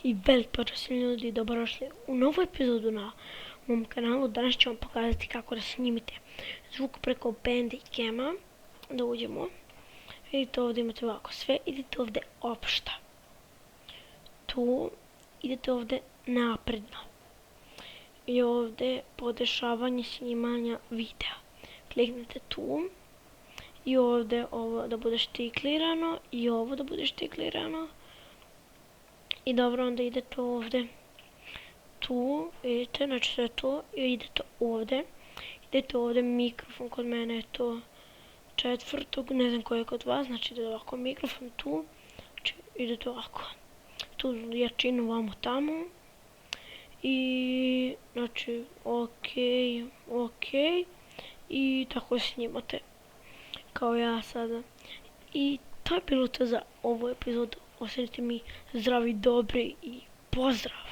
I velik pozdrav svim ljudi, dobrodošli u novu epizodu na mom kanalu. Danas ću vam pokazati kako da snimite zvuk preko Bandicama. Da uđemo. Vidite ovdje imate ovako sve, idete ovdje opšta. Tu idete ovdje napredno. I ovdje podešavanje snimanja videa. Kliknete tu. I ovdje ovo da bude štiklirano i ovo da bude štiklirano. I dobro, onda idete ovdje, tu, vidite, znači sve to, i idete ovdje, mikrofon, kod mene je to četvrtog, ne znam koji je kod vas, znači idete ovako, mikrofon tu, znači idete ovako, tu jačinu vamo tamo, i znači ok, i tako snimate, kao ja sada, i to je bilo to za ovu epizodu. Ostanite mi zdravi, dobri i pozdrav!